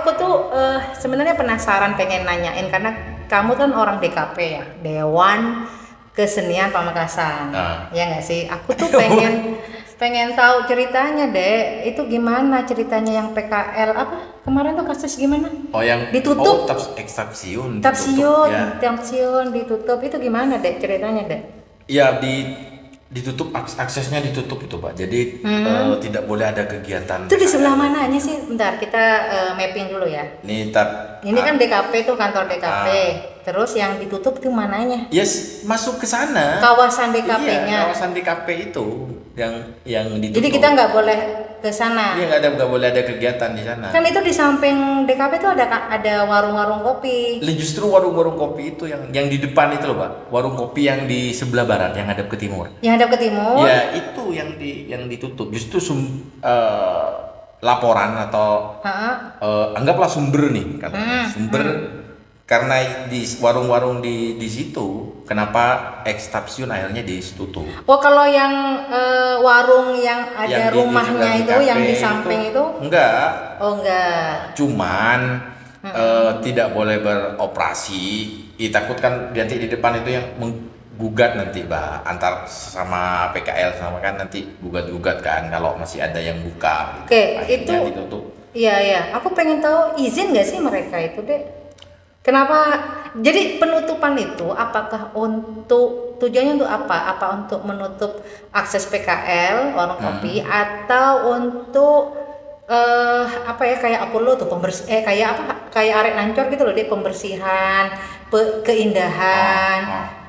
aku tuh sebenarnya penasaran pengen nanyain karena kamu kan orang DKP ya, Dewan Kesenian Pamekasan. Ya nggak sih? Aku tuh pengen tahu ceritanya, Dek. Itu gimana ceritanya yang PKL apa? Kemarin tuh kasus gimana? Oh, yang ditutup. Tapsiun. Tapsiun ditutup. Itu gimana, Dek? Ceritanya, Dek? Ya, ditutup, aksesnya ditutup itu, Pak. Jadi tidak boleh ada kegiatan. Itu di sebelah mananya sih? Bentar, kita mapping dulu ya. Ini kan DKP tuh, kantor DKP. Terus yang ditutup itu mananya? Yes, masuk ke sana. Kawasan DKP-nya. Iya, kawasan DKP itu yang ditutup. Jadi kita nggak boleh ke sana. Iya, nggak boleh ada kegiatan di sana. Kan itu di samping DKP itu ada warung-warung kopi. Justru warung-warung kopi itu yang di depan itu loh, Pak. Warung kopi yang di sebelah barat yang hadap ke timur. Yang hadap ke timur? Ya, itu yang ditutup. Justru laporan atau anggaplah sumber nih katanya. Sumber karena di warung-warung di situ, kenapa Tapsiun akhirnya ditutup? Oh, kalau yang warung yang ada rumahnya itu yang di samping itu? Enggak. Oh, enggak. Cuman tidak boleh beroperasi. Ditakutkan nanti di depan itu yang menggugat nanti, Mbak, antar sama PKL sama kan nanti gugat-gugat kan kalau masih ada yang buka. Gitu. Oke, akhirnya itu ditutup. Iya. Aku pengen tahu izin nggak sih mereka itu, Dek? Kenapa? Jadi penutupan itu apakah tujuannya untuk apa? Apa untuk menutup akses PKL warung kopi atau untuk apa ya, kayak Apollo tuh kayak arek nancor gitu loh, Dek, pembersihan, keindahan.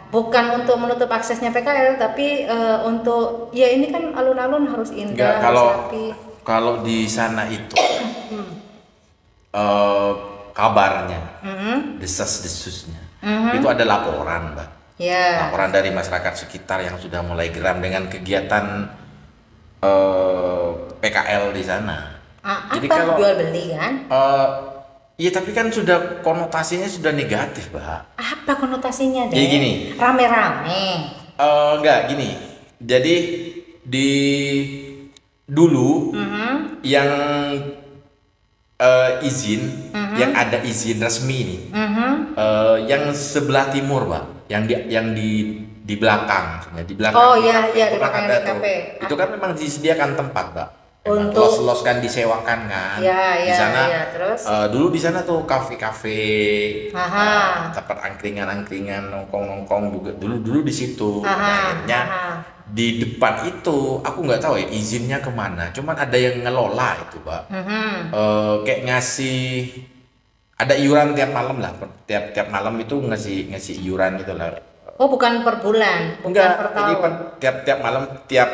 Bukan untuk menutup aksesnya PKL tapi untuk ya ini kan alun-alun harus indah, harus rapi. Kalau di sana itu kabarnya, desas-desusnya, itu ada laporan, Mbak. Yeah. Laporan dari masyarakat sekitar yang sudah mulai geram dengan kegiatan PKL di sana. Jadi kalau jual beli kan? Iya, tapi kan sudah konotasinya sudah negatif, Mbak. Apa konotasinya, Dek? Jadi gini. Rame-rame. Enggak gini. Jadi dulu yang izin, yang ada izin resmi nih, yang sebelah timur, Pak, yang di belakang, di belakang. Oh iya, di belakang DKP. Itu kan memang disediakan tempat, Pak. Untuk los kan disewakan kan. Iya, di sana. Terus? Dulu di sana tuh kafe-kafe, tempat angkringan, nongkrong juga. Dulu di situ. Akhirnya di depan itu aku nggak tahu ya izinnya kemana, cuman ada yang ngelola itu, Pak. Kayak ngasih ada iuran tiap malam lah, tiap malam itu ngasih iuran gitu lah. Oh, bukan per bulan, enggak, per tahun. Jadi tiap malam tiap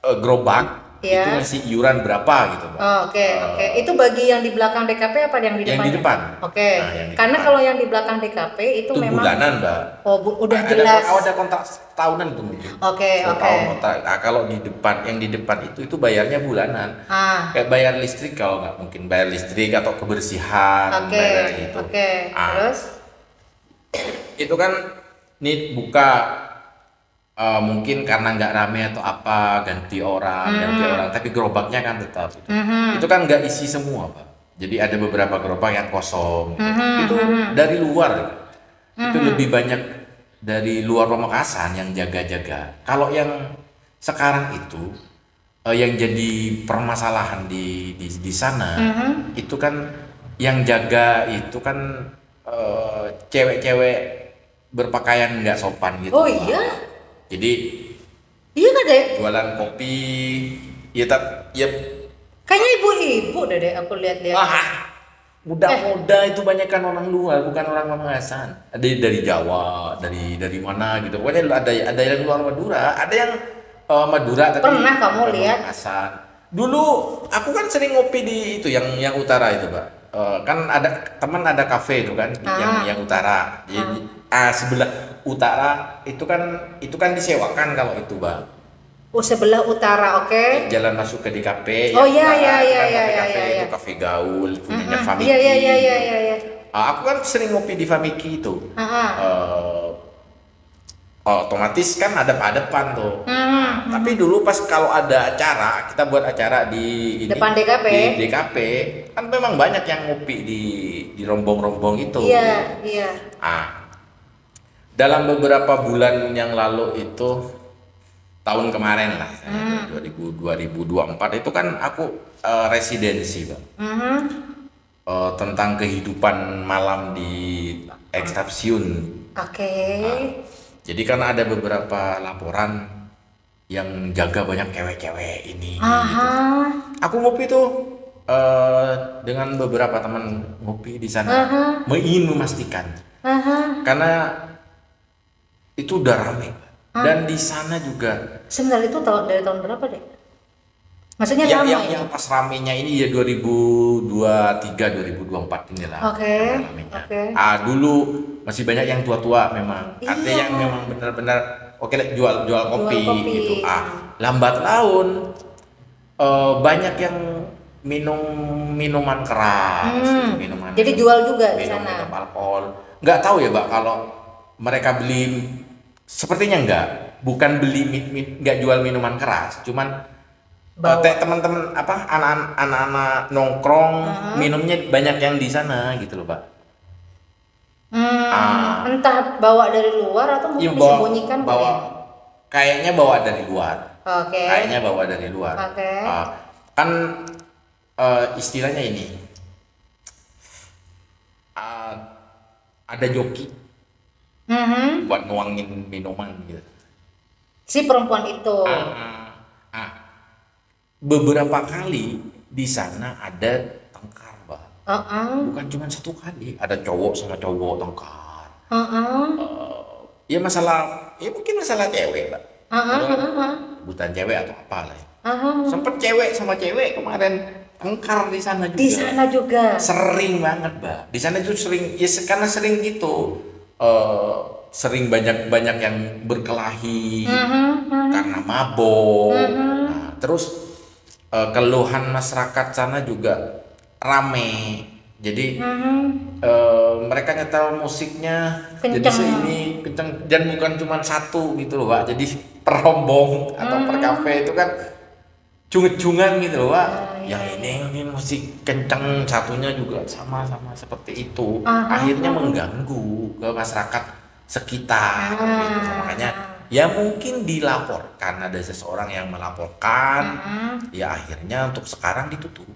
gerobak itu ngasih iuran berapa gitu, Pak. Oh, oke. Itu bagi yang di belakang DKP apa yang di depan? Yang di depan. Oke. Karena kalau yang di belakang DKP itu memang bulanan, Mbak. Oh, udah jelas. Ada kontrak tahunan itu mungkin. Oke. Kontrak. Nah, kalau di depan, yang di depan itu bayarnya bulanan. Kayak bayar listrik, kalau nggak mungkin bayar listrik atau kebersihan, bayar gitu. Terus? Itu kan nih buka. Mungkin karena nggak rame atau apa ganti orang, tapi gerobaknya kan tetap itu kan nggak isi semua, Pak. Jadi ada beberapa gerobak yang kosong itu dari luar itu lebih banyak dari luar Pamekasan yang jaga-jaga. Kalau yang sekarang itu yang jadi permasalahan di sana itu kan yang jaga itu kan cewek-cewek berpakaian nggak sopan gitu. Oh, Pak. Iya. Jadi iya kan, Dek? Jualan kopi, ya kayaknya ibu-ibu Dek, aku lihat-lihat. Muda-muda itu banyak kan orang luar, bukan orang Pamekasan. Ada dari Jawa, dari mana gitu. Pokoknya ada yang luar Madura, ada yang Madura tapi pernah kamu lihat? Pamekasan. Dulu aku kan sering ngopi di itu yang utara itu, Pak. Kan ada kafe itu kan yang utara. Jadi sebelah utara itu kan disewakan kalau itu, Bang. Oh, sebelah utara, oke. Jalan masuk ke DKP. Oh iya. Itu kafe gaul punyanya Famiki. Iya. Aku kan sering ngopi di Famiki itu. otomatis kan ada depan tuh. Tapi dulu pas kalau ada acara, kita buat acara di Depan DKP. Di DKP, kan memang banyak yang ngopi di rombong-rombong itu. Iya, iya. Dalam beberapa bulan yang lalu itu, tahun kemarin lah, 2024 itu kan aku residensi, Bang. Tentang kehidupan malam di Ekstasiun. Oke. Jadi kan ada beberapa laporan yang jaga banyak cewek-cewek ini. Gitu. Aku ngopi tuh dengan beberapa teman ngopi di sana, ingin memastikan, karena itu udah rame. Dan di sana juga. Sebenarnya itu dari tahun berapa deh? Maksudnya ramai? Yang pas ramenya ini ya 2023, 2024 inilah. Oke. Dulu masih banyak yang tua-tua memang. Artinya yang memang benar-benar jual kopi gitu. Lambat laun banyak yang minum minuman keras, minuman. Jadi jual juga di sana. Minum alkohol. Nggak tahu ya, Mbak, kalau mereka beli, sepertinya bukan beli nggak jual minuman keras, cuman teman-teman anak-anak nongkrong minumnya banyak yang di sana gitu loh, Pak. Entah bawa dari luar atau mungkin disembunyikan kayaknya bawa dari luar. Oke. Kayaknya bawa dari luar. Oke. Kan istilahnya ini ada joki buat nuangin minuman gitu. Si perempuan itu. Beberapa kali di sana ada tengkar, Mbak. Bukan cuma satu kali, ada cowok sama cowok tengkar. Ya mungkin masalah cewek, Mbak. Bukan cewek atau apalah. Sempet cewek sama cewek kemarin tengkar di sana juga. Di sana juga. Sering banget, Mbak. Di sana itu sering, ya karena sering gitu. Sering banyak yang berkelahi karena mabok. Nah, terus keluhan masyarakat sana juga rame. Jadi mereka nyetel musiknya kenceng. Jadi seini kenceng, dan bukan cuma satu gitu loh, Pak. Jadi per rombong atau per kafe itu kan junget-jungan gitu loh, Pak. Yang ini musik kenceng, satunya juga sama seperti itu. Akhirnya mengganggu ke masyarakat sekitar gitu. Makanya ya mungkin dilaporkan, ada seseorang yang melaporkan. Ya akhirnya untuk sekarang ditutup.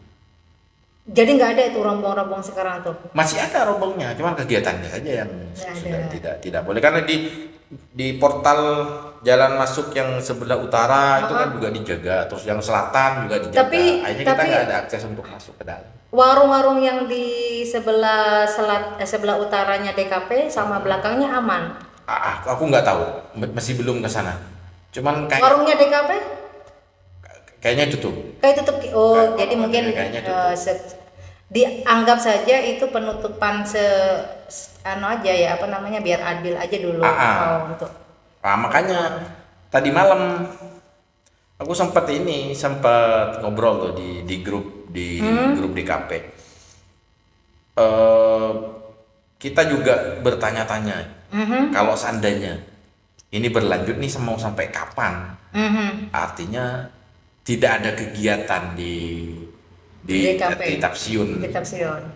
Jadi nggak ada itu rombong-rombong sekarang tuh? Masih ada rombongnya, cuma kegiatannya saja yang sudah tidak boleh, karena di portal jalan masuk yang sebelah utara itu kan juga dijaga, terus yang selatan juga dijaga. Akhirnya kita nggak ada akses untuk masuk ke dalam. Warung-warung yang di sebelah utaranya DKP sama belakangnya aman? Aku nggak tahu, masih belum ke sana. Cuman warungnya DKP? Kayaknya tutup. Jadi mungkin dianggap saja itu penutupan aja ya, biar adil aja dulu. Untuk. Makanya tadi malam aku sempat ngobrol tuh di grup grup DKP. Kita juga bertanya-tanya, kalau seandainya ini berlanjut nih mau sampai kapan? Artinya tidak ada kegiatan di Tapsiun.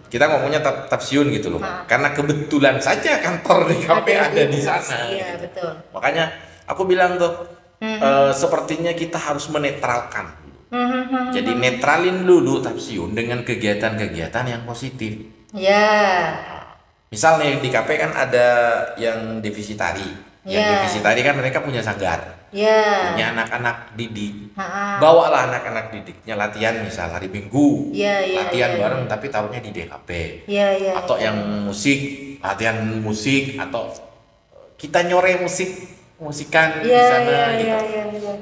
Kita ngomongnya Tapsiun gitu loh. Karena kebetulan saja kantor DKP ada di sana. Iya, betul. Makanya aku bilang tuh sepertinya kita harus menetralkan. Jadi netralin dulu Tapsiun dengan kegiatan-kegiatan yang positif. Ya. Misalnya di DKP kan ada yang divisi tari. Yang divisi tari kan mereka punya sanggar. Punya anak-anak didik. Bawalah anak-anak didiknya latihan, misal hari Minggu. Latihan bareng tapi taruhnya di DKP. Atau yang latihan musik, atau kita nyore musikan di sana gitu.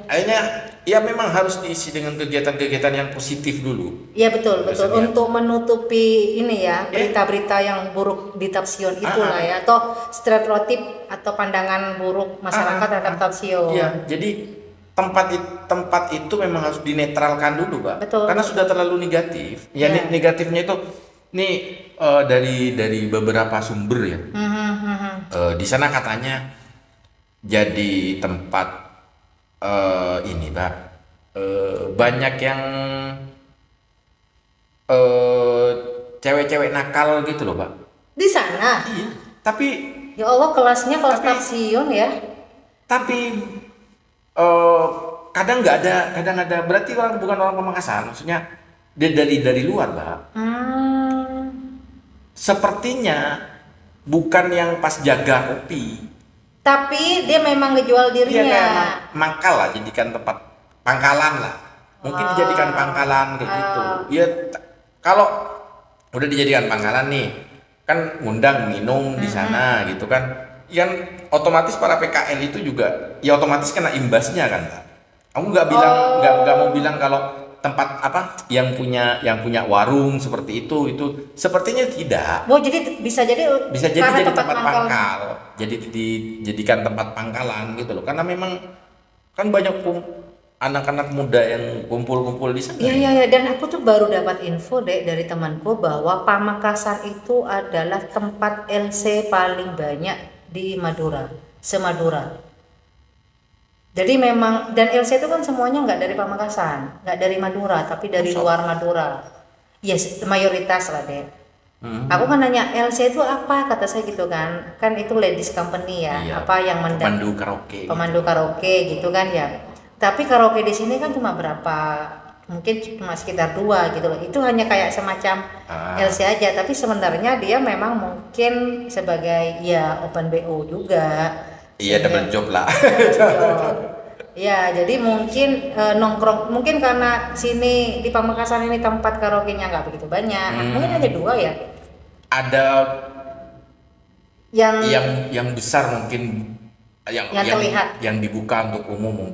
Akhirnya ya memang harus diisi dengan kegiatan-kegiatan yang positif dulu. Iya, betul. Untuk menutupi ini ya, berita-berita yang buruk di Tapsiun itulah ya, atau stereotip atau pandangan buruk masyarakat terhadap Tapsiun. Iya, jadi tempat itu memang harus dinetralkan dulu, Pak. Betul. Karena sudah terlalu negatif. Ya, negatifnya itu dari beberapa sumber ya. Di sana katanya jadi tempat ini Pak, banyak yang eh cewek-cewek nakal gitu loh Pak. Di sana. Iya. Tapi Ya Allah, kelasnya kelas Tapi- Tapsiun ya. tapi kadang nggak ada, kadang ada. Berarti orang bukan orang Pamekasan, maksudnya dia dari luar Pak. Sepertinya bukan yang pas jaga kopi. Tapi dia memang ngejual Dia dirinya. kayak mangkal lah, jadikan tempat pangkalan lah. Mungkin dijadikan pangkalan kayak gitu. Ya kalau udah dijadikan pangkalan nih, kan ngundang minum di sana gitu kan. Yang otomatis para PKL itu juga ya otomatis kena imbasnya kan, Pak. Aku nggak bilang nggak mau bilang kalau tempat apa yang punya warung seperti itu sepertinya tidak. Oh, jadi bisa jadi karena Jadi tempat mangkal. pangkal, jadi dijadikan tempat pangkalan gitu loh, karena memang kan banyak anak-anak muda yang kumpul-kumpul di sana. Iya, dan aku tuh baru dapat info deh dari temanku bahwa Pamekasan itu adalah tempat LC paling banyak di Madura, se-Madura. Jadi memang, dan LC itu kan semuanya nggak dari Pamekasan, nggak dari Madura, tapi dari luar Madura. Yes, mayoritas lah deh. Aku kan nanya LC itu apa, kata saya gitu kan itu ladies company ya, Iya, apa yang pemandu karaoke. pemandu karaoke gitu kan ya. Tapi karaoke di sini kan cuma berapa, mungkin cuma sekitar 2 gitu loh. Itu hanya kayak semacam LC aja, tapi sebenarnya dia memang mungkin sebagai ya open BO juga. Iya, double job lah. Ya, jadi mungkin nongkrong, mungkin karena sini di Pamekasan ini tempat karaoke-nya nggak begitu banyak, mungkin hanya 2 ya. Ada Yang yang besar mungkin yang terlihat. yang dibuka untuk umum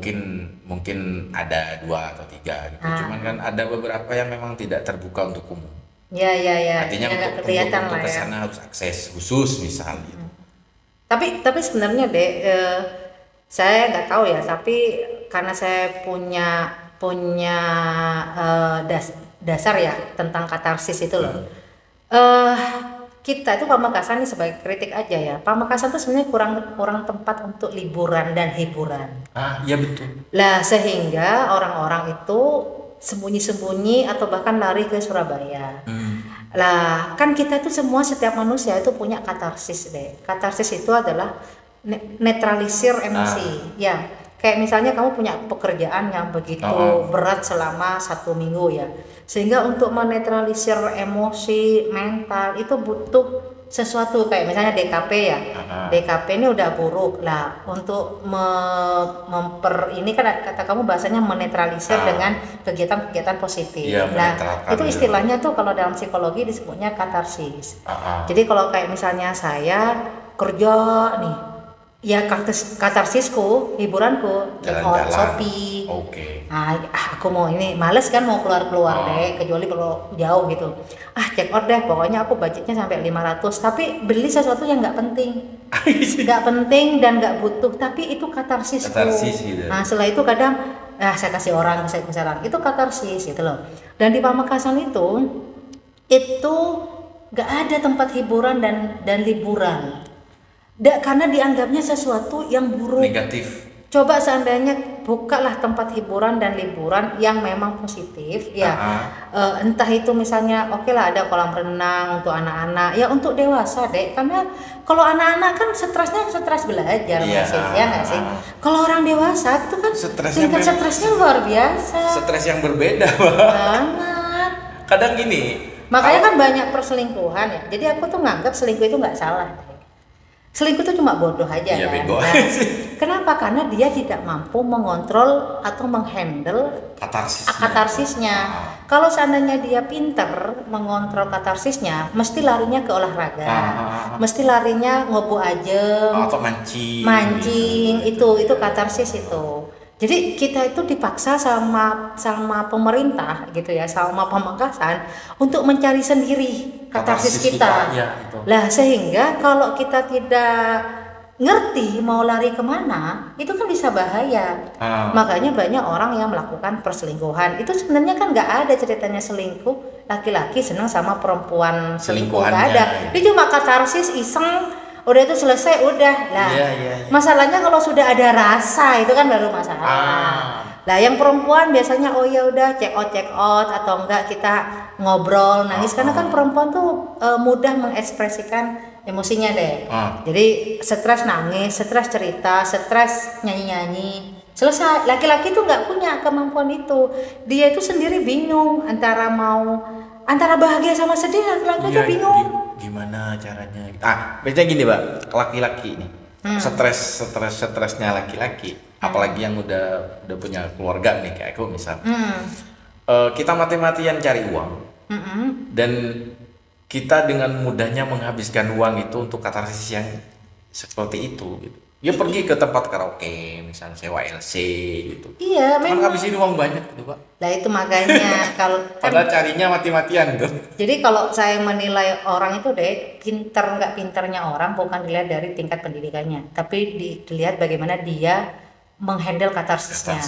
mungkin ada 2 atau 3 gitu. Cuman kan ada beberapa yang memang tidak terbuka untuk umum. ya, Artinya yang nggak untuk kelihatan lah ya. kesana harus akses khusus misalnya. Tapi sebenarnya deh, saya nggak tahu ya, tapi karena saya punya dasar ya tentang katarsis itu loh. Kita itu Pamekasan ini sebagai kritik aja ya. Pamekasan tuh sebenarnya kurang tempat untuk liburan dan hiburan. Iya betul. Lah sehingga orang-orang itu sembunyi-sembunyi atau bahkan lari ke Surabaya. Lah kan kita itu semua, setiap manusia itu punya katarsis deh. Katarsis itu adalah netralisir emosi. Ya, kayak misalnya kamu punya pekerjaan yang begitu berat selama 1 minggu ya, sehingga untuk menetralisir emosi mental itu butuh sesuatu kayak misalnya DKP ya. DKP ini udah buruk lah, untuk ini kan kata kamu bahasanya menetralisir dengan kegiatan-kegiatan positif. Iya, Nah, menetralkan itu gitu. istilahnya tuh kalau dalam psikologi disebutnya katarsis. Jadi kalau kayak misalnya saya kerja nih, ya katarsisku, hiburanku, check out Jalan-jalan. Shopee. Oke. Nah, aku mau ini males kan mau keluar deh, kecuali kalau jauh gitu. Check out deh, pokoknya aku budgetnya sampai 500, tapi beli sesuatu yang nggak penting. Nggak penting dan nggak butuh, tapi itu katarsisku. Katarsis gitu. Nah, setelah itu kadang saya kasih orang, itu katarsis gitu loh. Dan di Pamekasan itu nggak ada tempat hiburan dan liburan. Karena dianggapnya sesuatu yang buruk. Negatif. Coba seandainya bukalah tempat hiburan dan liburan yang memang positif ya. Entah itu misalnya oke lah ada kolam renang untuk anak-anak, ya untuk dewasa deh, karena kalau anak-anak kan stres belajar masih ya nggak sih. Kalau orang dewasa itu kan tingkat stresnya luar biasa Stres yang berbeda, banget. Kadang gini. Makanya kan banyak perselingkuhan ya. Jadi aku tuh nganggap selingkuh itu nggak salah. Selingkuh itu cuma bodoh aja Iya, kan. bego. Kenapa? Karena dia tidak mampu mengontrol atau menghandle katarsisnya. Kalau seandainya dia pinter mengontrol katarsisnya, mesti larinya ke olahraga, mesti larinya ngobo ajem, atau mancing. itu katarsis itu. Jadi kita itu dipaksa sama pemerintah gitu ya, sama Pamekasan untuk mencari sendiri katarsis kita. Ya, itu. Lah sehingga kalau kita tidak ngerti mau lari kemana, itu kan bisa bahaya. Makanya banyak orang yang melakukan perselingkuhan. Itu sebenarnya kan nggak ada ceritanya selingkuh laki-laki senang sama perempuan selingkuh, nggak ada. Dia cuma katarsis iseng. udah itu selesai udah lah. Masalahnya kalau sudah ada rasa itu kan baru masalah. Lah yang perempuan biasanya oh ya udah check out atau enggak kita ngobrol nangis karena kan perempuan tuh mudah mengekspresikan emosinya deh. Jadi stres nangis, stres cerita, stres nyanyi-nyanyi. Selesai. Laki-laki tuh nggak punya kemampuan itu. Dia itu sendiri bingung antara bahagia sama sedih, laki-laki tuh bingung. Gimana caranya? Biasanya gini, Mbak, laki-laki nih. Stresnya laki-laki, apalagi yang udah punya keluarga nih kayak aku misal. Kita mati-matian cari uang. Dan kita dengan mudahnya menghabiskan uang itu untuk katarsis yang seperti itu gitu. Dia pergi ke tempat karaoke, misalnya sewa LC gitu. Iya, memang ngabisin uang banyak gitu, Pak. Lah itu makanya kalau padahal carinya mati-matian tuh. Jadi kalau saya menilai orang itu deh, pinter nggak pinternya orang bukan dilihat dari tingkat pendidikannya, tapi dilihat bagaimana dia menghandle katarsisnya.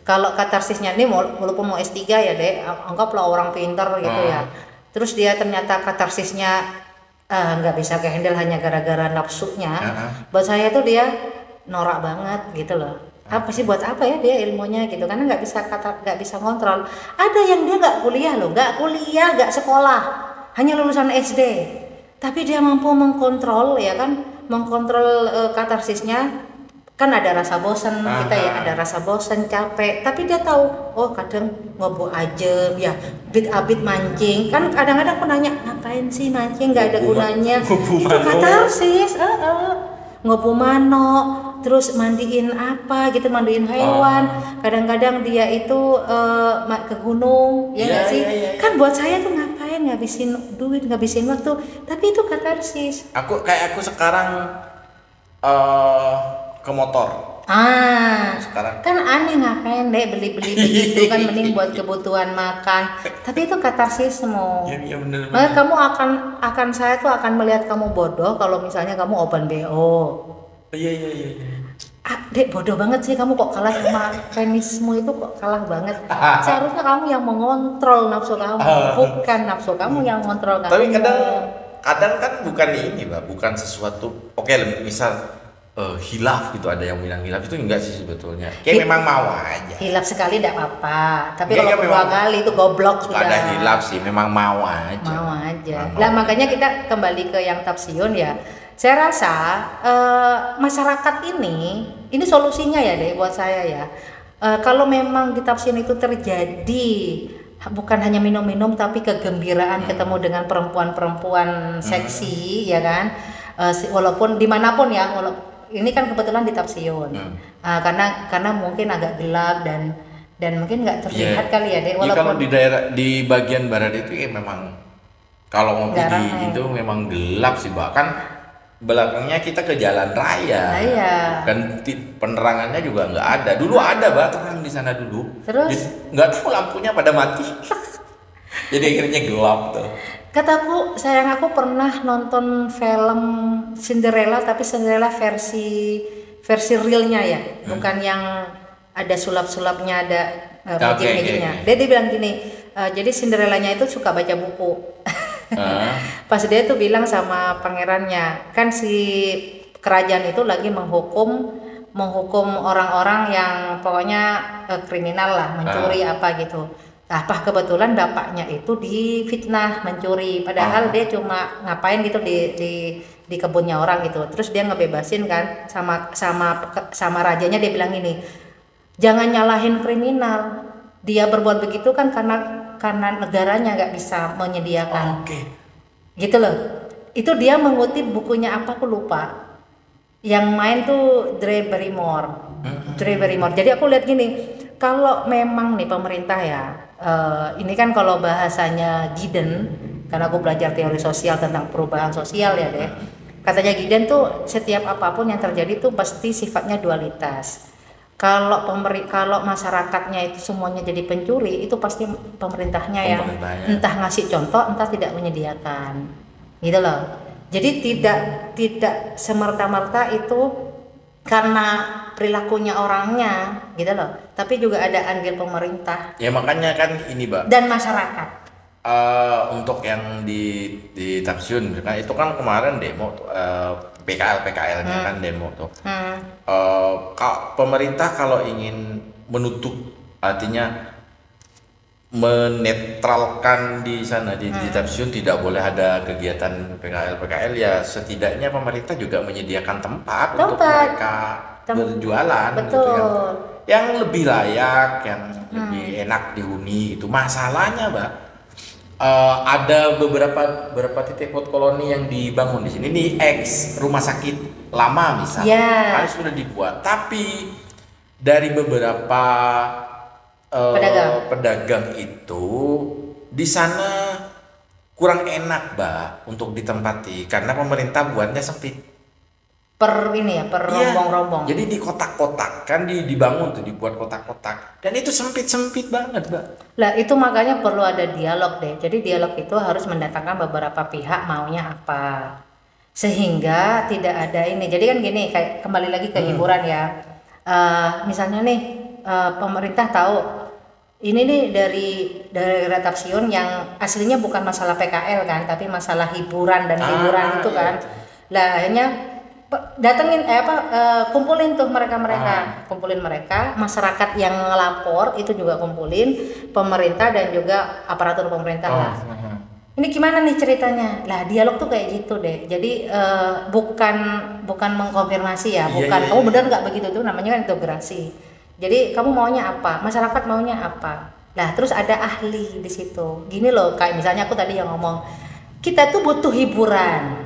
Kalau katarsisnya ini walaupun mau S3 ya deh, anggaplah orang pinter gitu ya. Terus dia ternyata katarsisnya nggak bisa kehandle hanya gara-gara nafsunya. Buat saya tuh dia norak banget gitu loh. Apa sih buat apa ya dia ilmunya gitu, karena nggak bisa kontrol. Ada yang dia nggak kuliah, nggak sekolah, hanya lulusan SD, tapi dia mampu mengkontrol ya kan, katarsisnya. Kan ada rasa bosan kita ya, ada rasa bosan, capek, tapi dia tahu oh kadang ngobrol aja ya, abit mancing. Kan kadang-kadang aku nanya ngapain sih mancing, nggak ada gunanya. Itu katarsis. Ngobrol mano, terus mandiin apa gitu, mandiin hewan. Kadang-kadang dia itu ke gunung ya nggak sih. Kan buat saya tuh ngapain ngabisin duit, ngabisin waktu, tapi itu katarsis. Aku sekarang ke motor. Sekarang kan aneh ngapain deh beli-beli begitu kan, mending buat kebutuhan makan. Tapi itu katarsismu. Iya benar. Maka kamu saya tuh akan melihat kamu bodoh kalau misalnya kamu open BO. Iya. Dek bodoh banget sih kamu, kok kalah sama penismu itu, kok kalah banget. Seharusnya kamu yang mengontrol nafsu kamu, bukan nafsu kamu yang mengontrol kamu. Tapi kadang kan bukan ini, Mbak, bukan sesuatu. Oke, misal hilaf gitu, ada yang bilang hilaf itu enggak sih sebetulnya, kayak memang mau aja. Hilaf sekali tidak apa-apa, tapi kalau dua kali itu goblok sudah. Ada hilaf sih, memang mau aja. Lah makanya kita kembali ke yang tapsiun ya. Saya rasa masyarakat ini solusinya ya deh buat saya ya. Kalau memang di tapsiun itu terjadi bukan hanya minum-minum tapi kegembiraan ketemu dengan perempuan-perempuan seksi ya kan, walaupun dimanapun ya, ini kan kebetulan di tapsiun, karena mungkin agak gelap dan mungkin nggak terlihat kali ya deh. Walaupun di bagian barat itu ya memang kalau ngopi itu memang gelap sih, bahkan belakangnya kita ke jalan raya. Dan penerangannya juga nggak ada. Dulu ada terang di sana dulu. Terus nggak tahu lampunya pada mati. Jadi akhirnya gelap tuh. Kataku, sayang aku pernah nonton film Cinderella, tapi Cinderella versi realnya ya, bukan yang ada sulap-sulapnya, ada magic-magicnya. Dia bilang gini, jadi Cinderellanya itu suka baca buku. Pas dia tuh bilang sama pangerannya, kan si kerajaan itu lagi menghukum orang-orang yang pokoknya kriminal lah, mencuri apa gitu. Nah, kebetulan bapaknya itu difitnah mencuri, padahal dia cuma ngapain gitu di kebunnya orang gitu. Terus dia ngebebasin kan sama rajanya, dia bilang gini, jangan nyalahin kriminal, dia berbuat begitu kan karena negaranya nggak bisa menyediakan. Gitu loh. Itu dia mengutip bukunya apa aku lupa. Yang main tuh Drew Barrymore. Jadi aku lihat gini, kalau memang nih pemerintah ya, ini kan kalau bahasanya Giddens, karena aku belajar teori sosial tentang perubahan sosial ya deh. Katanya Giddens tuh setiap apapun yang terjadi tuh pasti sifatnya dualitas. Kalau masyarakatnya itu semuanya jadi pencuri, itu pasti pemerintahnya yang entah ngasih contoh, entah tidak menyediakan, gitu loh. Jadi tidak semerta-merta itu karena perilakunya orangnya, gitu loh. Tapi juga ada andil pemerintah. Ya makanya kan ini, Mbak. Dan masyarakat. Untuk yang di Tapsiun, misalkan itu kan kemarin demo PKL-PKL-nya kan demo tuh. Pemerintah kalau ingin menutup, artinya menetralkan di sana di stasiun tidak boleh ada kegiatan PKL ya setidaknya pemerintah juga menyediakan tempat untuk mereka berjualan gitu yang lebih layak, yang lebih enak dihuni itu. Masalahnya Mbak, ada beberapa titik food koloni yang dibangun di sini. Ini ex rumah sakit lama misalnya, harus sudah dibuat, tapi dari beberapa pedagang itu di sana kurang enak Mbak untuk ditempati karena pemerintah buatnya sempit. Per rombong-rombong. Jadi di kotak-kotak kan dibangun tuh, dibuat kotak-kotak dan itu sempit banget Mbak. Lah itu makanya perlu ada dialog deh. Jadi dialog itu harus mendatangkan beberapa pihak maunya apa sehingga tidak ada ini. Jadi kan gini, kayak kembali lagi ke hiburan ya. Misalnya nih pemerintah tahu ini nih dari Ratapsion yang aslinya bukan masalah PKL kan, tapi masalah hiburan dan hiburan itu kan. Lah akhirnya datengin kumpulin tuh kumpulin mereka, masyarakat yang ngelapor itu juga kumpulin, pemerintah dan juga aparatur pemerintah lah. Ini gimana nih ceritanya? Lah dialog tuh kayak gitu deh. Jadi bukan mengkonfirmasi ya, kamu benar nggak begitu tuh, namanya kan integrasi. Jadi kamu maunya apa? Masyarakat maunya apa? Lah terus ada ahli di situ. Gini loh, kayak misalnya aku tadi yang ngomong, kita tuh butuh hiburan,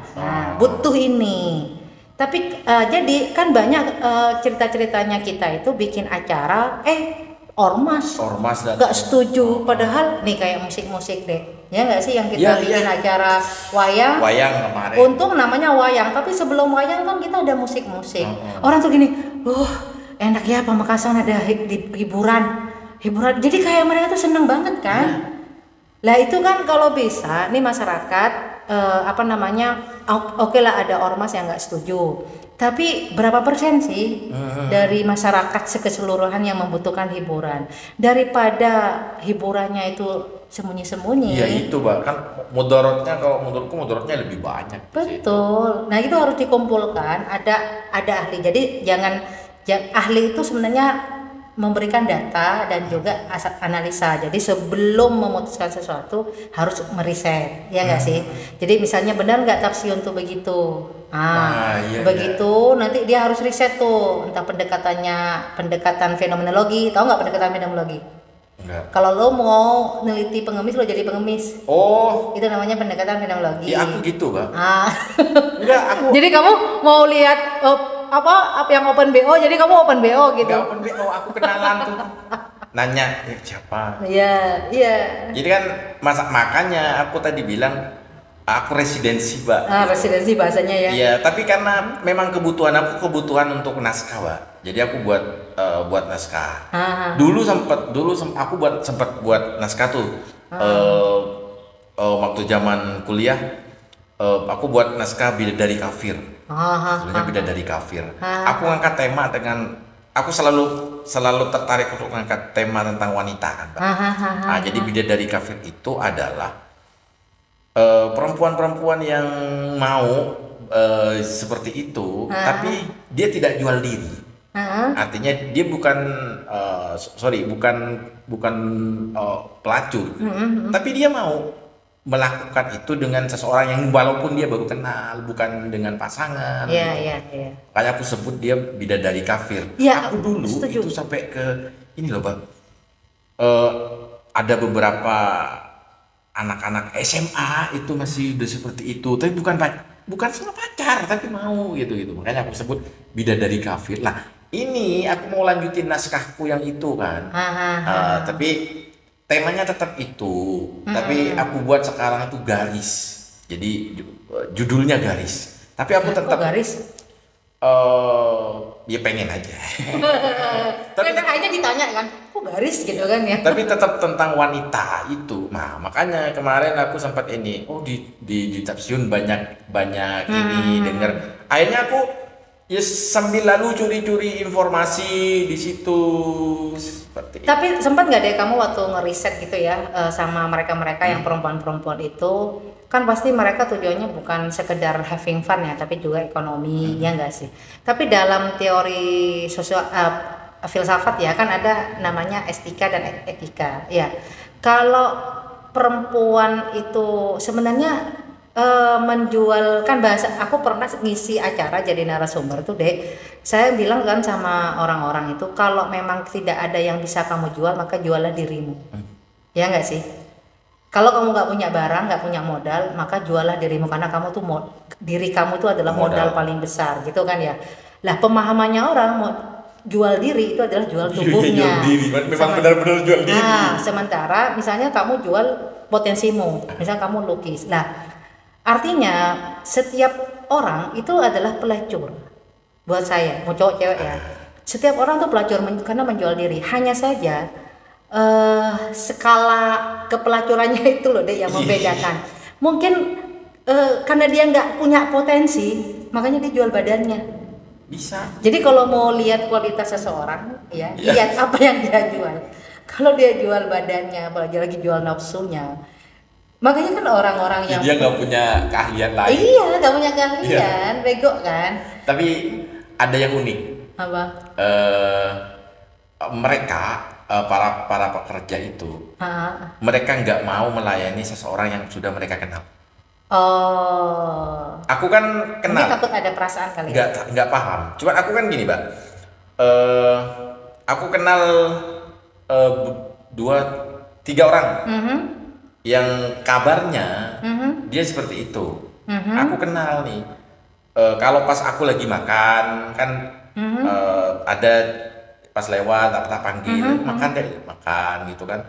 butuh ini. Tapi jadi kan banyak cerita-ceritanya kita itu bikin acara, ormas nggak setuju. Padahal nih kayak musik-musik deh, ya nggak sih yang kita bikin acara wayang kemarin. Untung namanya wayang, tapi sebelum wayang kan kita ada musik-musik. Orang tuh gini, enak ya Pamekasan ada hiburan. Jadi kayak mereka tuh seneng banget kan. Lah itu kan kalau bisa nih masyarakat oke lah ada ormas yang nggak setuju, tapi berapa persen sih dari masyarakat keseluruhan yang membutuhkan hiburan daripada hiburannya itu sembunyi-sembunyi? Ya itu bahkan mudaratnya, kalau menurutku mudaratnya lebih banyak. Betul. Nah itu harus dikumpulkan, ada ahli. Jadi ahli itu sebenarnya memberikan data dan juga analisa. Jadi sebelum memutuskan sesuatu harus meriset, ya nggak sih? Jadi misalnya benar nggak Tapsion tuh begitu? Begitu. Nanti dia harus riset tuh, entah pendekatan fenomenologi. Tahu nggak pendekatan fenomenologi? Enggak. Kalau lo mau neliti pengemis, lo jadi pengemis. Itu namanya pendekatan fenomenologi. Ya aku gitu, Mbak. Enggak, aku. Jadi kamu mau lihat apa yang open BO, jadi kamu open BO gitu. Enggak open BO, aku kenalan tuh. Nanya siapa? Iya. Jadi kan makanya aku tadi bilang aku residensi, Mbak. Residensi bahasanya ya. Iya, tapi karena memang kebutuhan untuk naskah, Mbak. Jadi aku buat naskah. Dulu aku sempat buat naskah tuh. Waktu zaman kuliah aku buat naskah Bidadari Kafir. Sebenarnya Bidadari Kafir. Aku ngangkat tema aku selalu tertarik untuk ngangkat tema tentang wanita kan, Pak. Jadi Bidadari Kafir itu adalah perempuan-perempuan yang mau seperti itu, tapi dia tidak jual diri. Artinya dia bukan pelacur, tapi dia mau melakukan itu dengan seseorang yang walaupun dia baru kenal, bukan dengan pasangan. Iya. Kayak aku sebut dia Bidadari Kafir. Ya, aku dulu itu sampai ke ini loh, Bang. Ada beberapa anak-anak SMA itu masih udah seperti itu, tapi bukan sama pacar, tapi mau gitu. Makanya aku sebut Bidadari Kafir. Lah, ini aku mau lanjutin naskahku yang itu kan. Tapi temanya tetap itu, tapi aku buat sekarang itu garis. Jadi judulnya garis. Tapi aku tetap garis. Ya pengen aja. Tapi aja ditanya kan, kok garis gitu kan ya. Tapi tetap tentang wanita itu. Nah, makanya kemarin aku sempat ini, di Tapsion banyak ini dengar. Akhirnya aku sambil lalu curi-curi informasi di situ seperti. Tapi sempat nggak deh kamu waktu ngeriset gitu ya sama mereka yang perempuan-perempuan itu, kan pasti mereka tujuannya bukan sekedar having fun ya, tapi juga ekonomi, ya enggak sih? Tapi dalam teori sosial filsafat ya kan ada namanya estetika dan etika. Ya, kalau perempuan itu sebenarnya menjual, kan bahasa, aku pernah ngisi acara jadi narasumber tuh Dek, saya bilang kan sama orang-orang itu, kalau memang tidak ada yang bisa kamu jual maka jualah dirimu, ya enggak sih? Kalau kamu nggak punya barang, nggak punya modal, maka jualah dirimu, karena kamu tuh diri kamu tuh adalah modal paling besar, gitu kan ya. Lah pemahamannya orang jual diri itu adalah jual tubuhnya. Jual diri, memang benar-benar jual diri. Nah, sementara misalnya kamu jual potensimu, misalnya kamu lukis. Nah, artinya setiap orang itu adalah pelacur. Buat saya, mau cowok cewek ya. Setiap orang tuh pelacur karena menjual diri. Hanya saja skala kepelacurannya itu loh deh yang membedakan. Mungkin karena dia nggak punya potensi, makanya dia jual badannya. Bisa. Jadi kalau mau lihat kualitas seseorang, ya lihat apa yang dia jual. Kalau dia jual badannya, apalagi lagi jual nafsunya, makanya kan orang-orang yang dia nggak punya keahlian lain. Iya, nggak punya keahlian, bego kan. Tapi ada yang unik. Apa? Mereka para pekerja itu, mereka nggak mau melayani seseorang yang sudah mereka kenal. Oh. Aku kan kenal. Mungkin takut ada perasaan kali. Nggak paham. Cuman aku kan gini, Mbak. Aku kenal 2-3 orang yang kabarnya dia seperti itu. Aku kenal nih. Kalau pas aku lagi makan kan ada pas lewat tak panggil makan deh, makan gitu kan.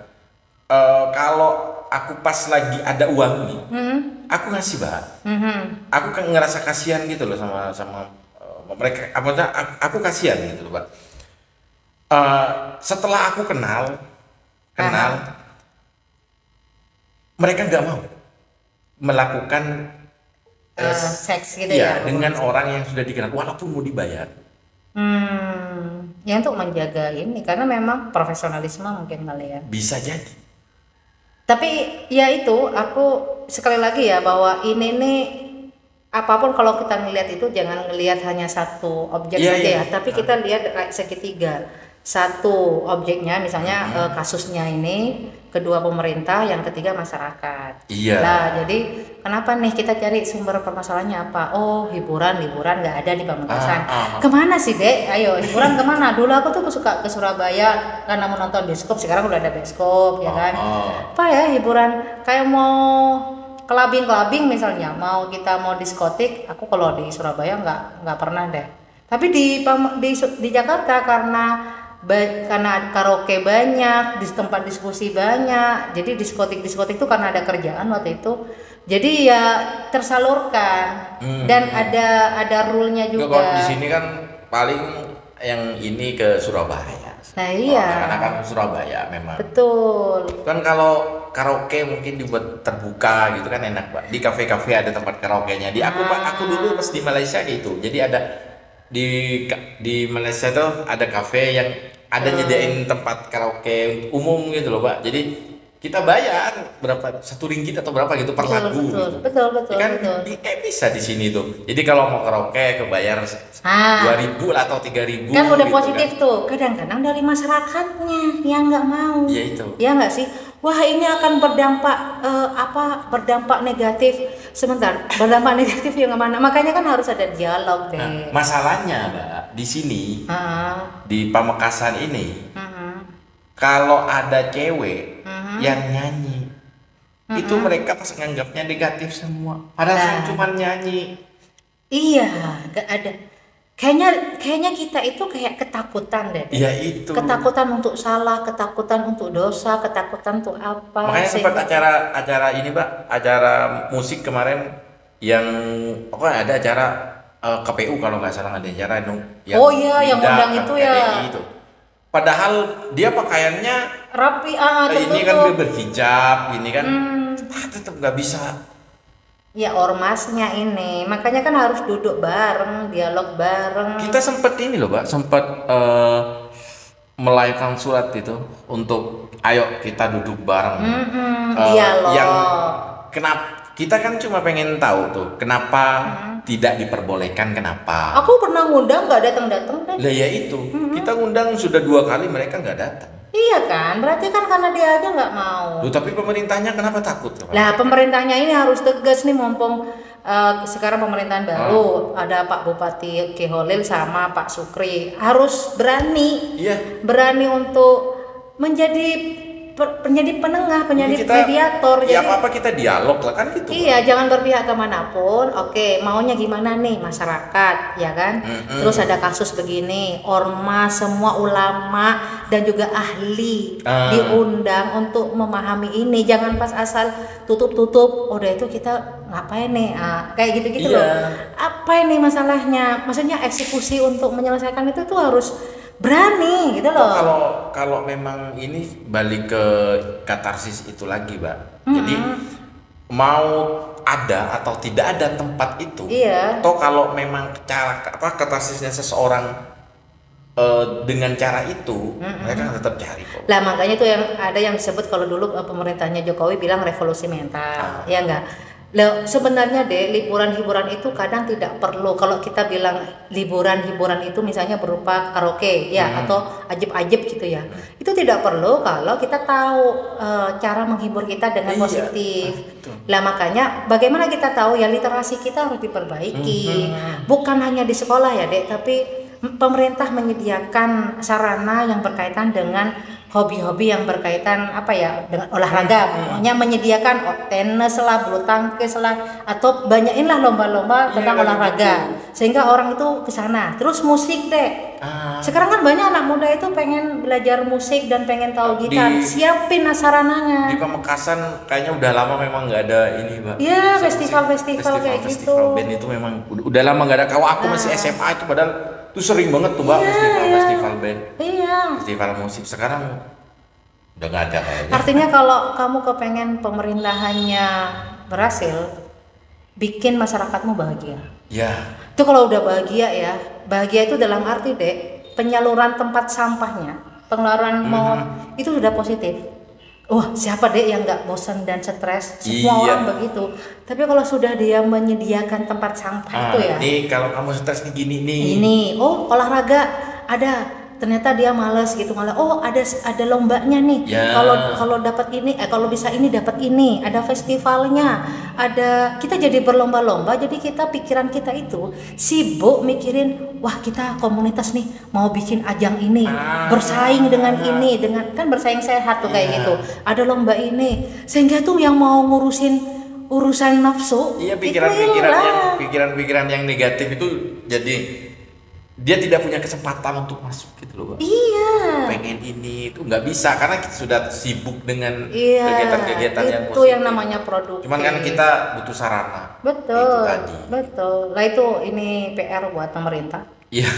Kalau aku pas lagi ada uang nih, aku ngasih Mbak. Aku kan ngerasa kasihan gitu loh sama mereka. Aku kasihan gitu loh Mbak. Setelah aku kenal, mereka nggak mau melakukan seks gitu ya dengan orang yang sudah dikenal walaupun mau dibayar. Ya untuk menjaga ini karena memang profesionalisme mungkin kali ya. Bisa jadi. Tapi ya itu aku sekali lagi ya bahwa ini nih apapun kalau kita ngelihat itu jangan ngelihat hanya satu objek saja ya, tapi kita lihat kayak segitiga. Satu objeknya misalnya kasusnya ini, kedua pemerintah, yang ketiga masyarakat. Iya. Nah jadi kenapa nih kita cari sumber permasalahannya apa? Oh hiburan nggak ada di Pamekasan. Kemana sih Dek? Ayo hiburan kemana? Dulu aku tuh suka ke Surabaya karena mau nonton bioskop, sekarang udah ada bioskop ya kan. Apa ya hiburan kayak mau kelabing misalnya, kita mau diskotik, aku kalau di Surabaya nggak pernah deh. Tapi di Jakarta karena karaoke banyak, di tempat diskusi banyak, jadi diskotik itu karena ada kerjaan waktu itu, jadi ya tersalurkan dan ada rule-nya juga. Kalau di sini kan paling yang ini ke Surabaya. Nah iya. Karena kan Surabaya memang. Betul. Kan kalau karaoke mungkin dibuat terbuka gitu kan enak Pak. Di kafe-kafe ada tempat karaoke-nya. Aku dulu pas di Malaysia gitu. Jadi ada di Malaysia tuh ada kafe yang ada nyediain tempat karaoke umum gitu loh Pak. Jadi kita bayar berapa, RM1 atau berapa gitu per lagu gitu. Betul. Kan bisa di sini tuh. Jadi kalau mau karaoke kebayar 2.000 atau 3.000. Kan udah gitu positif kan. tuh. Kadang-kadang dari masyarakatnya yang nggak mau. Iya itu. Ya nggak sih. Wah ini akan berdampak negatif. Sebentar, berdampak negatif yang mana? Makanya kan harus ada dialog deh. Nah, masalahnya Mbak di sini di Pamekasan ini kalau ada cewek yang nyanyi itu mereka pas nganggapnya negatif semua. Padahal kan cuma nyanyi. Iya, nggak ada. Kayaknya kita itu kayak ketakutan deh. Iya itu. Ketakutan untuk salah, ketakutan untuk dosa, ketakutan untuk apa? Makanya sempat acara ini Mbak, acara musik kemarin yang ada acara KPU kalau nggak salah, ada acara yang yang undang itu ya. Itu. Padahal dia pakaiannya rapi, ini kan berhijab, ini kan tetap nggak bisa. Ya ormasnya ini, makanya kan harus duduk bareng, dialog bareng. Kita sempat ini loh Mbak, sempat melayangkan surat itu untuk ayo kita duduk bareng. Dialog. Yang kita kan cuma pengen tahu tuh kenapa tidak diperbolehkan, kenapa. Aku pernah ngundang nggak datang-datang deh. Lah ya itu, kita ngundang sudah 2 kali mereka nggak datang. Iya kan, berarti kan karena dia aja nggak mau. Loh, tapi pemerintahnya kenapa takut? Lah pemerintahnya ini harus tegas nih, mumpung sekarang pemerintahan baru ada Pak Bupati Keholil sama Pak Sukri, harus berani, berani untuk menjadi penengah, menjadi mediator. Ya apa-apa kita dialog lah kan gitu. Iya, jangan berpihak kemanapun. Oke, maunya gimana nih masyarakat, ya kan? Terus ada kasus begini, ormas, semua ulama dan juga ahli diundang untuk memahami ini. Jangan pas asal tutup-tutup, udah itu kita ngapain nih? Kayak gitu-gitu loh. Apa ini masalahnya? Maksudnya eksekusi untuk menyelesaikan itu tuh harus berani gitu loh. Kalau memang ini balik ke katarsis itu lagi, Mbak. Jadi mau ada atau tidak ada tempat itu, atau kalau memang cara katarsisnya seseorang dengan cara itu, mereka tetap cari kok. Lah makanya tuh yang ada yang disebut kalau dulu pemerintahnya Jokowi bilang revolusi mental, ya enggak? Loh, sebenarnya deh liburan-hiburan itu kadang tidak perlu. Kalau kita bilang liburan-hiburan itu misalnya berupa karaoke ya atau ajib-ajib gitu ya, itu tidak perlu kalau kita tahu cara menghibur kita dengan positif. Lah makanya bagaimana kita tahu ya, literasi kita harus diperbaiki. Bukan hanya di sekolah ya Dek, tapi pemerintah menyediakan sarana yang berkaitan dengan hobi-hobi yang berkaitan dengan olahraga, makanya menyediakan tenis lah, bulu tangkis lah, atau banyakin lah lomba-lomba tentang olahraga, sehingga orang itu ke sana. Terus musik deh, sekarang kan banyak anak muda itu pengen belajar musik dan pengen tahu gitar, siapin sarananya. Di Pamekasan kayaknya udah lama memang nggak ada ini, Mbak. Iya, festival kayak gitu. Festival band itu memang udah lama nggak ada. Kalau aku masih SMA itu padahal itu sering banget tuh, Mbak, festival band. Festival musik. Sekarang udah nggak ada kayaknya. Artinya kalau kamu kepengen pemerintahannya berhasil, bikin masyarakatmu bahagia. Ya. Itu kalau udah bahagia ya, bahagia itu dalam arti penyaluran tempat sampahnya, pengeluaran itu sudah positif. Wah, siapa yang nggak bosan dan stres? Semua orang begitu. Tapi kalau sudah dia menyediakan tempat sampah itu ya. Nih kalau kamu stres nih gini nih. Ini, olahraga ada. Ternyata dia malas gitu, malah ada lombanya nih. Kalau dapat ini, kalau bisa ini dapat ini, ada festivalnya, kita jadi berlomba-lomba. Jadi pikiran kita itu sibuk mikirin, wah kita komunitas nih mau bikin ajang ini, bersaing dengan ini, dengan kan bersaing sehat tuh kayak gitu. Ada lomba ini, sehingga tuh yang mau ngurusin urusan nafsu, pikiran-pikiran yang negatif itu jadi dia tidak punya kesempatan untuk masuk gitu loh, Mbak. Iya. Pengen ini itu nggak bisa karena kita sudah sibuk dengan kegiatan-kegiatan yang positif. Itu yang namanya produktif. Cuman kan kita butuh sarana. Betul. Itu tadi. Betul. Lah itu ini PR buat pemerintah. Iya.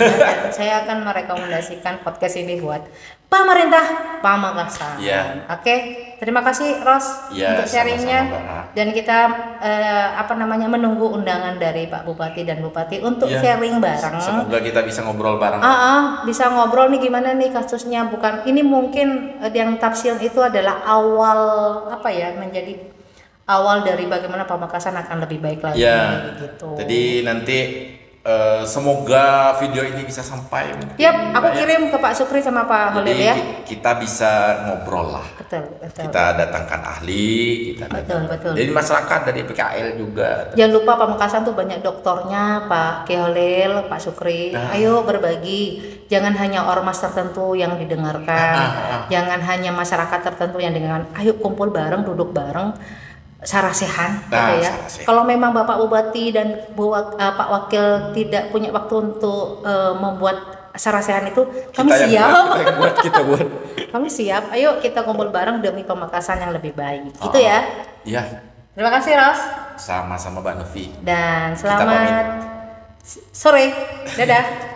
Saya akan merekomendasikan podcast ini buat pemerintah Pamekasan. Iya. Oke, terima kasih Ros untuk sharingnya. Dan kita menunggu undangan dari Pak Bupati dan Bupati untuk sharing bareng. Semoga kita bisa ngobrol bareng. Bisa ngobrol nih gimana nih kasusnya. Bukan ini mungkin yang tafsir itu adalah awal menjadi awal dari bagaimana Pamekasan akan lebih baik lagi. Gitu. Jadi nanti semoga video ini bisa sampai. Aku kirim ke Pak Sukri sama Pak Holil ya. Kita bisa ngobrol lah. Betul. Kita datangkan ahli, betul. Jadi masyarakat dari PKL juga. Jangan lupa Pamekasan tuh banyak doktornya, Pak Keholil, Pak Sukri. Ayo berbagi. Jangan hanya ormas tertentu yang didengarkan. Jangan hanya masyarakat tertentu yang didengarkan. Ayo kumpul bareng, duduk bareng. Sarasehan ya. Kalau memang Bapak Bupati dan Pak Wakil tidak punya waktu untuk membuat sarasehan itu, kami siap. Kita buat. Kami siap. Ayo kita kumpul bareng demi Pamekasan yang lebih baik. Gitu ya. Iya. Terima kasih Ros. Sama-sama Mbak Novi. Dan selamat sore. Dadah.